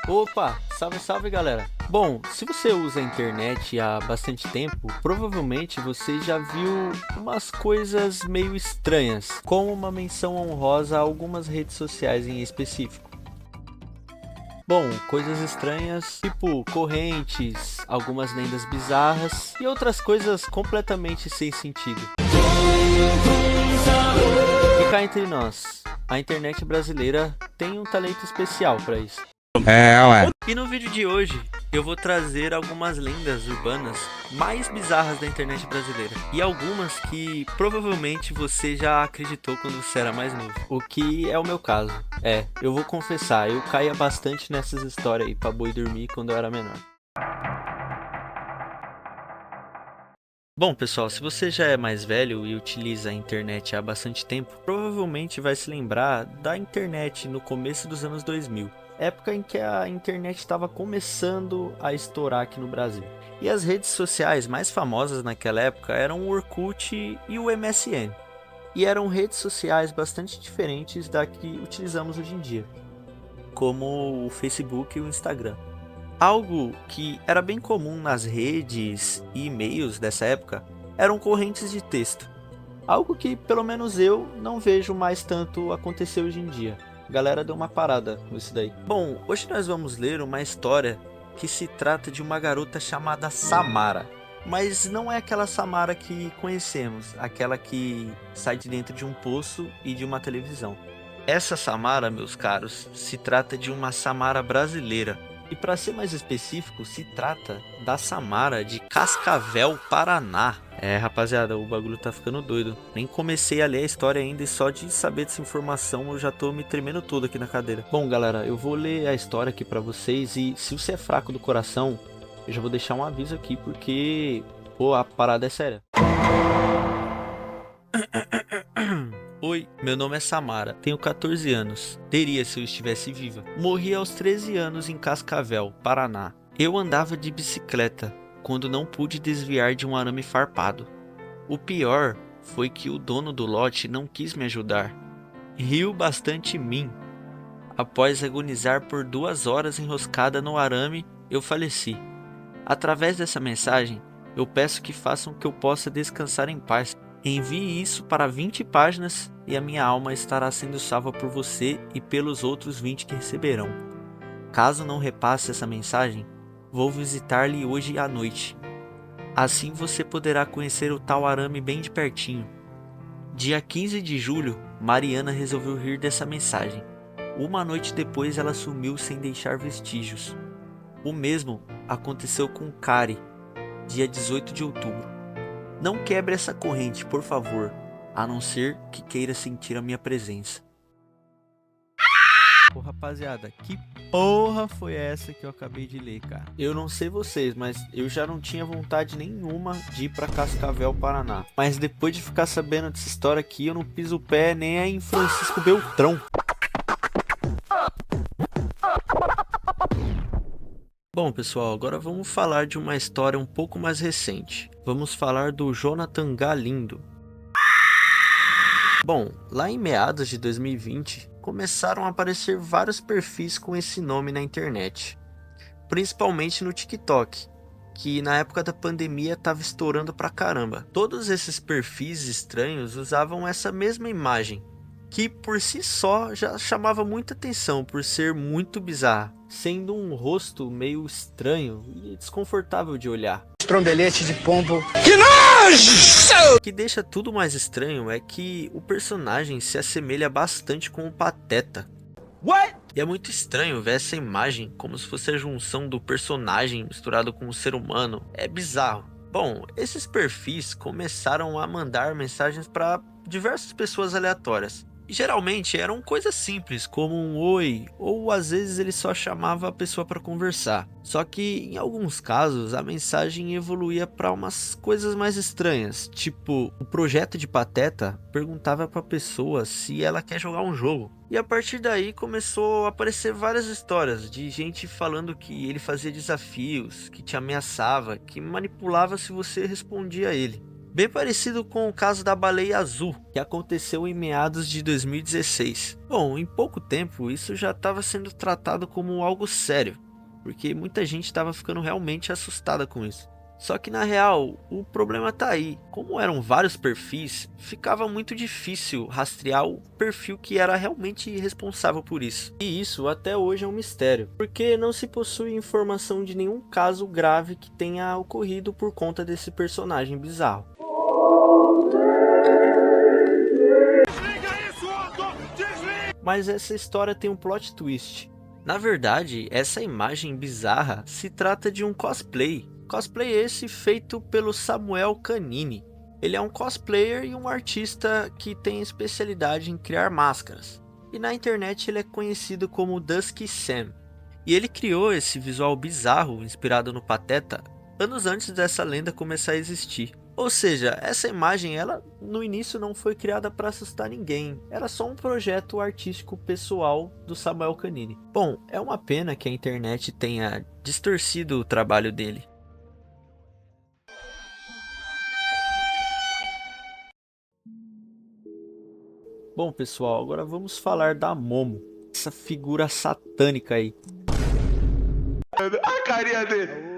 Opa, salve salve galera! Bom, se você usa a internet há bastante tempo, provavelmente você já viu umas coisas meio estranhas, como uma menção honrosa a algumas redes sociais em específico. Bom, coisas estranhas, tipo correntes, algumas lendas bizarras e outras coisas completamente sem sentido. E cá entre nós, a internet brasileira tem um talento especial para isso. Ué. E no vídeo de hoje eu vou trazer algumas lendas urbanas mais bizarras da internet brasileira. E algumas que provavelmente você já acreditou quando você era mais novo. O que é o meu caso. Eu vou confessar, eu caía bastante nessas histórias aí pra boi dormir quando eu era menor. Bom pessoal, se você já é mais velho e utiliza a internet há bastante tempo, provavelmente vai se lembrar da internet no começo dos anos 2000. Época em que a internet estava começando a estourar aqui no Brasil. E as redes sociais mais famosas naquela época eram o Orkut e o MSN. E eram redes sociais bastante diferentes da que utilizamos hoje em dia, como o Facebook e o Instagram. Algo que era bem comum nas redes e e-mails dessa época eram correntes de texto. Algo que pelo menos eu não vejo mais tanto acontecer hoje em dia. A galera deu uma parada nisso daí. Bom, hoje nós vamos ler uma história que se trata de uma garota chamada Samara. Mas não é aquela Samara que conhecemos, aquela que sai de dentro de um poço e de uma televisão. Essa Samara, meus caros, se trata de uma Samara brasileira. E para ser mais específico, se trata da Samara de Cascavel, Paraná. Rapaziada, o bagulho tá ficando doido. Nem comecei a ler a história ainda e só de saber dessa informação eu já tô me tremendo todo aqui na cadeira. Bom, galera, eu vou ler a história aqui pra vocês e se você é fraco do coração, eu já vou deixar um aviso aqui porque, pô, a parada é séria. Oi, meu nome é Samara, tenho 14 anos. Teria se eu estivesse viva. Morri aos 13 anos em Cascavel, Paraná. Eu andava de bicicleta quando não pude desviar de um arame farpado. O pior foi que o dono do lote não quis me ajudar. Riu bastante em mim. Após agonizar por 2 horas enroscada no arame, eu faleci. Através dessa mensagem, eu peço que façam que eu possa descansar em paz. Envie isso para 20 páginas e a minha alma estará sendo salva por você e pelos outros 20 que receberão. Caso não repasse essa mensagem, vou visitar-lhe hoje à noite. Assim você poderá conhecer o tal arame bem de pertinho. Dia 15 de julho, Mariana resolveu rir dessa mensagem. Uma noite depois ela sumiu sem deixar vestígios. O mesmo aconteceu com Kari, dia 18 de outubro. Não quebre essa corrente, por favor, a não ser que queira sentir a minha presença. Pô, rapaziada, que porra foi essa que eu acabei de ler, cara? Eu não sei vocês, mas eu já não tinha vontade nenhuma de ir pra Cascavel, Paraná. Mas depois de ficar sabendo dessa história aqui, eu não piso o pé nem em Francisco Beltrão. Bom pessoal, agora vamos falar de uma história um pouco mais recente. Vamos falar do Jonathan Galindo. Bom, lá em meados de 2020, começaram a aparecer vários perfis com esse nome na internet. Principalmente no TikTok, que na época da pandemia estava estourando pra caramba. Todos esses perfis estranhos usavam essa mesma imagem, que por si só já chamava muita atenção por ser muito bizarra, sendo um rosto meio estranho e desconfortável de olhar. Trombolete de pombo. O que deixa tudo mais estranho é que o personagem se assemelha bastante com o Pateta. What? E é muito estranho ver essa imagem como se fosse a junção do personagem misturado com o ser humano. É bizarro. Bom, esses perfis começaram a mandar mensagens para diversas pessoas aleatórias. E geralmente eram coisas simples, como um oi, ou às vezes ele só chamava a pessoa para conversar. Só que em alguns casos a mensagem evoluía para umas coisas mais estranhas, tipo, o projeto de Pateta perguntava para a pessoa se ela quer jogar um jogo. E a partir daí começou a aparecer várias histórias de gente falando que ele fazia desafios, que te ameaçava, que manipulava se você respondia a ele. bem parecido com o caso da baleia azul, que aconteceu em meados de 2016. Bom, em pouco tempo isso já estava sendo tratado como algo sério, porque muita gente estava ficando realmente assustada com isso. Só que na real, o problema tá aí. Como eram vários perfis, ficava muito difícil rastrear o perfil que era realmente responsável por isso. E isso até hoje é um mistério, porque não se possui informação de nenhum caso grave que tenha ocorrido por conta desse personagem bizarro. Mas essa história tem um plot twist. Na verdade, essa imagem bizarra se trata de um cosplay. Cosplay esse feito pelo Samuel Canini. Ele é um cosplayer e um artista que tem especialidade em criar máscaras. E na internet ele é conhecido como Dusky Sam. E ele criou esse visual bizarro inspirado no Pateta anos antes dessa lenda começar a existir. Ou seja, essa imagem ela no início não foi criada para assustar ninguém. Era só um projeto artístico pessoal do Samuel Canini. Bom, é uma pena que a internet tenha distorcido o trabalho dele. Bom pessoal, agora vamos falar da Momo, essa figura satânica aí. A carinha dele.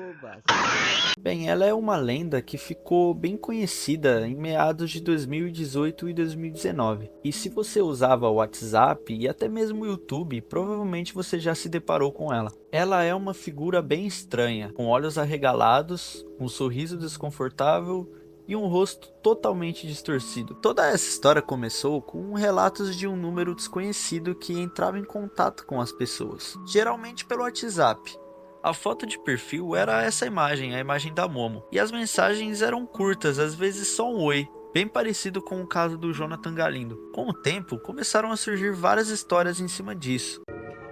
Bem, ela é uma lenda que ficou bem conhecida em meados de 2018 e 2019. E se você usava o WhatsApp e até mesmo o YouTube, provavelmente você já se deparou com ela. Ela é uma figura bem estranha, com olhos arregalados, um sorriso desconfortável e um rosto totalmente distorcido. Toda essa história começou com relatos de um número desconhecido que entrava em contato com as pessoas, geralmente pelo WhatsApp. A foto de perfil era essa imagem, a imagem da Momo, e as mensagens eram curtas, às vezes só um oi, bem parecido com o caso do Jonathan Galindo. Com o tempo, começaram a surgir várias histórias em cima disso.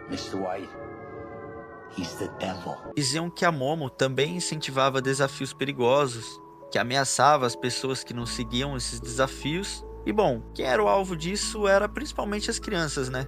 Mr. White, he's the devil. Diziam que a Momo também incentivava desafios perigosos, que ameaçava as pessoas que não seguiam esses desafios. E bom, quem era o alvo disso era principalmente as crianças, né?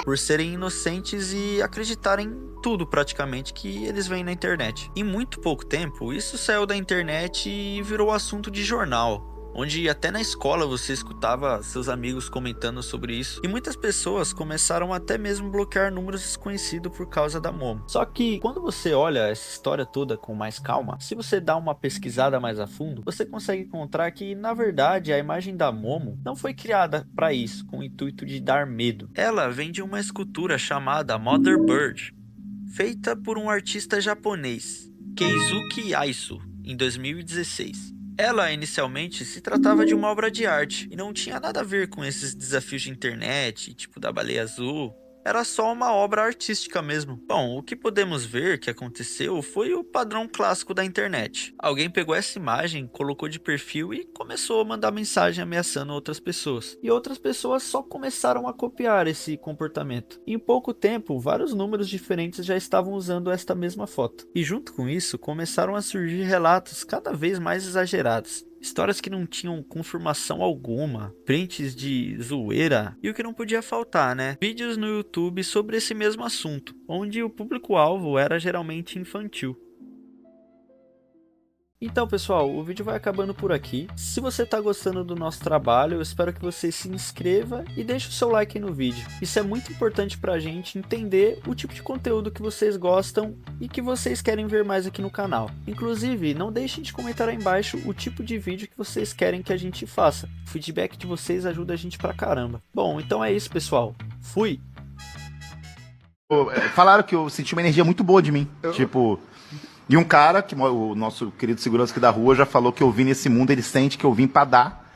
Por serem inocentes e acreditarem em tudo praticamente que eles veem na internet. Em muito pouco tempo, isso saiu da internet e virou assunto de jornal, onde até na escola você escutava seus amigos comentando sobre isso, e muitas pessoas começaram até mesmo bloquear números desconhecidos por causa da Momo. Só que quando você olha essa história toda com mais calma, se você dá uma pesquisada mais a fundo, você consegue encontrar que na verdade a imagem da Momo não foi criada para isso, com o intuito de dar medo. Ela vem de uma escultura chamada Mother Bird, feita por um artista japonês, Keizuki Aisu, em 2016. Ela inicialmente se tratava de uma obra de arte e não tinha nada a ver com esses desafios de internet, tipo da baleia azul. Era só uma obra artística mesmo. Bom, o que podemos ver que aconteceu foi o padrão clássico da internet. Alguém pegou essa imagem, colocou de perfil e começou a mandar mensagem ameaçando outras pessoas. E outras pessoas só começaram a copiar esse comportamento. Em pouco tempo, vários números diferentes já estavam usando esta mesma foto. E junto com isso, começaram a surgir relatos cada vez mais exagerados. Histórias que não tinham confirmação alguma, prints de zoeira e o que não podia faltar, né? Vídeos no YouTube sobre esse mesmo assunto, onde o público-alvo era geralmente infantil. Então pessoal, o vídeo vai acabando por aqui. Se você está gostando do nosso trabalho, eu espero que você se inscreva e deixe o seu like no vídeo. Isso é muito importante para a gente entender o tipo de conteúdo que vocês gostam e que vocês querem ver mais aqui no canal. Inclusive, não deixem de comentar aí embaixo o tipo de vídeo que vocês querem que a gente faça. O feedback de vocês ajuda a gente pra caramba. Bom, então é isso pessoal. Fui! Falaram que eu senti uma energia muito boa de mim. Tipo... E um cara, que o nosso querido segurança aqui da rua, já falou que eu vim nesse mundo, ele sente que eu vim pra dar.